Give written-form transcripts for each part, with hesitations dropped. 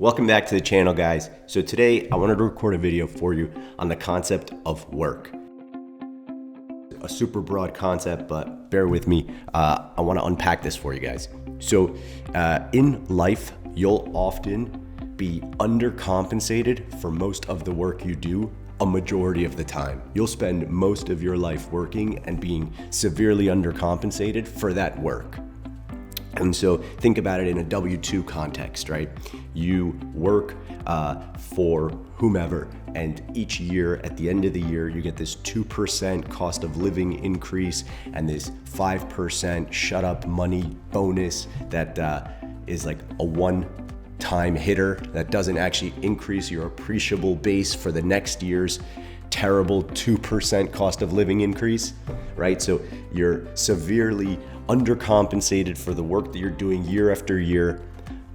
Welcome back to the channel, guys. So today I wanted to record a video for you on the concept of work. A super broad concept, but bear with me. I want to unpack this for you guys. So in life, you'll often be undercompensated for most of the work you do a majority of the time. You'll spend most of your life working and being severely undercompensated for that work. And so think about it in a W-2 context, right? You work for whomever, and each year, at the end of the year, you get this 2% cost of living increase and this 5% shut up money bonus that is like a one-time hitter that doesn't actually increase your appreciable base for the next year's terrible 2% cost of living increase, right? So you're severely undercompensated for the work that you're doing year after year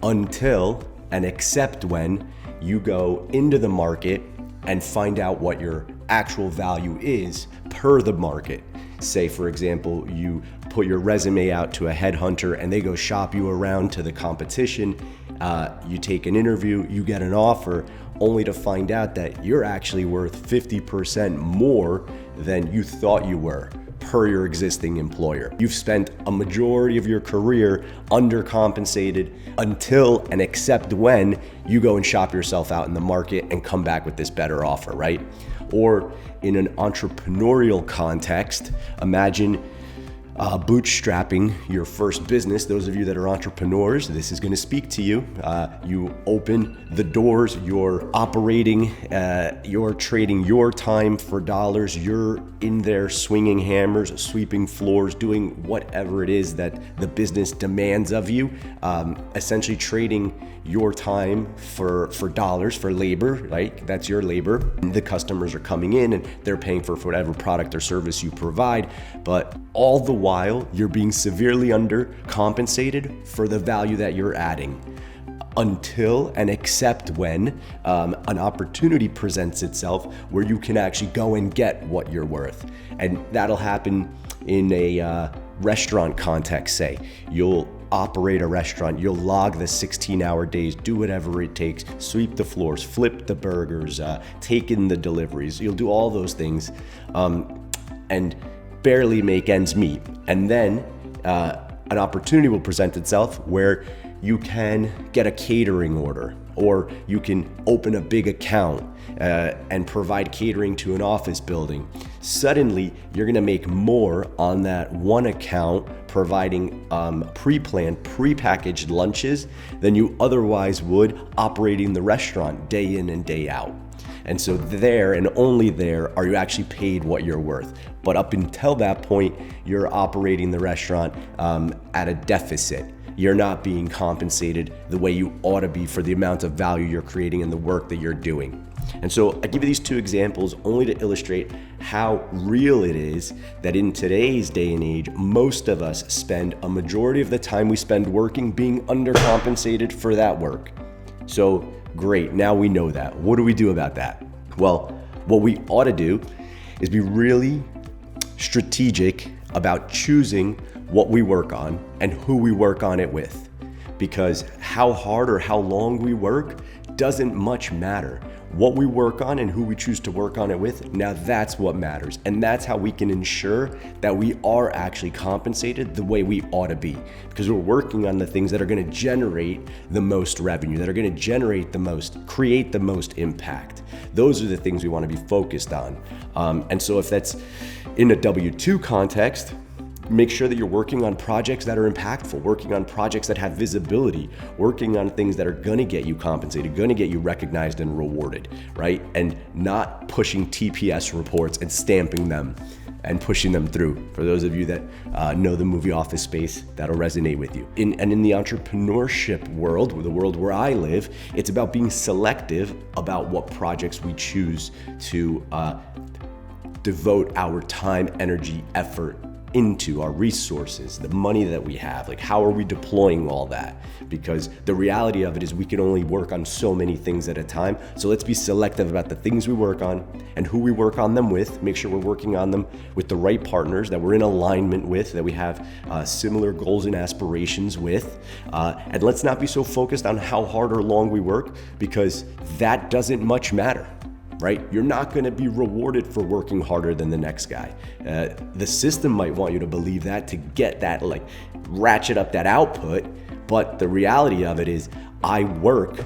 until and except when you go into the market and find out what your actual value is per the market. Say, for example, you put your resume out to a headhunter and they go shop you around to the competition. You take an interview, you get an offer, only to find out that you're actually worth 50% more than you thought you were per your existing employer. You've spent a majority of your career undercompensated until and except when you go and shop yourself out in the market and come back with this better offer, right? Or in an entrepreneurial context, imagine bootstrapping your first business. Those of you that are entrepreneurs, this is going to speak to you. You open the doors, you're operating, you're trading your time for dollars. You're in there swinging hammers, sweeping floors, doing whatever it is that the business demands of you, essentially trading your time for dollars, for labor, right? That's your labor. The customers are coming in and they're paying for whatever product or service you provide, but all the while you're being severely undercompensated for the value that you're adding until and except when an opportunity presents itself where you can actually go and get what you're worth. And that'll happen in a restaurant context. Say you'll operate a restaurant, you'll log the 16-hour days, do whatever it takes, sweep the floors, flip the burgers, take in the deliveries. You'll do all those things and barely make ends meet. And then an opportunity will present itself where you can get a catering order, or you can open a big account and provide catering to an office building. Suddenly, you're gonna make more on that one account providing pre-planned, pre-packaged lunches than you otherwise would operating the restaurant day in and day out. And so there and only there are you actually paid what you're worth. But up until that point, you're operating the restaurant at a deficit. You're not being compensated the way you ought to be for the amount of value you're creating in the work that you're doing. And so I give you these two examples only to illustrate how real it is that in today's day and age, most of us spend a majority of the time we spend working being undercompensated for that work. So great, now we know that. What do we do about that? Well, what we ought to do is be really strategic about choosing what we work on and who we work on it with. Because how hard or how long we work doesn't much matter. What we work on and who we choose to work on it with, now that's what matters. And that's how we can ensure that we are actually compensated the way we ought to be. Because we're working on the things that are gonna generate the most revenue, that are gonna generate the most, create the most impact. Those are the things we wanna be focused on. And so if that's in a W-2 context, make sure that you're working on projects that are impactful, working on projects that have visibility, working on things that are gonna get you compensated, gonna get you recognized and rewarded, right? And not pushing TPS reports and stamping them and pushing them through. For those of you that know the movie Office Space, that'll resonate with you. In the entrepreneurship world, the world where I live, it's about being selective about what projects we choose to devote our time, energy, effort into our resources, the money that we have, like how are we deploying all that? Because the reality of it is we can only work on so many things at a time. So let's be selective about the things we work on and who we work on them with. Make sure we're working on them with the right partners that we're in alignment with, that we have similar goals and aspirations with. And let's not be so focused on how hard or long we work, because that doesn't much matter. Right? You're not going to be rewarded for working harder than the next guy. The system might want you to believe that to get that, like, ratchet up that output. But the reality of it is I work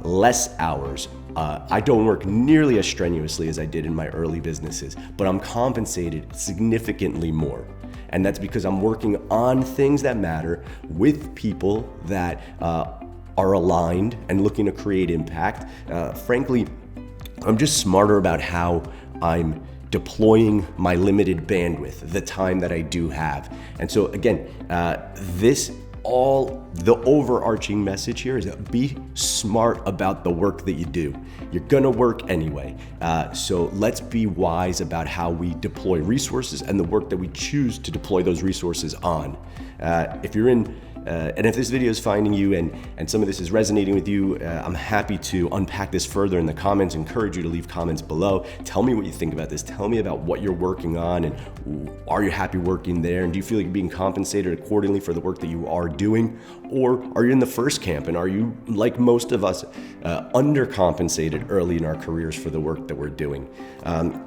less hours. I don't work nearly as strenuously as I did in my early businesses, but I'm compensated significantly more. And that's because I'm working on things that matter with people that are aligned and looking to create impact. Frankly, I'm just smarter about how I'm deploying my limited bandwidth, the time that I do have. And so again, the overarching message here is that be smart about the work that you do. You're gonna work anyway. So let's be wise about how we deploy resources and the work that we choose to deploy those resources on. And if this video is finding you and some of this is resonating with you, I'm happy to unpack this further in the comments. Encourage you to leave comments below. Tell me what you think about this. Tell me about what you're working on, and are you happy working there? And do you feel like you're being compensated accordingly for the work that you are doing? Or are you in the first camp, and are you, like most of us, undercompensated early in our careers for the work that we're doing?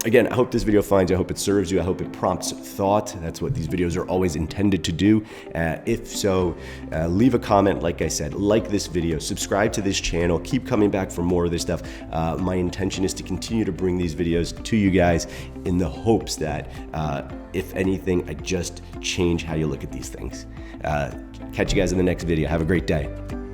Again, I hope this video finds you. I hope it serves you. I hope it prompts thought. That's what these videos are always intended to do. If so, leave a comment. Like I said, like this video, subscribe to this channel, keep coming back for more of this stuff. My intention is to continue to bring these videos to you guys in the hopes that, if anything, I just change how you look at these things. Catch you guys in the next video. Have a great day.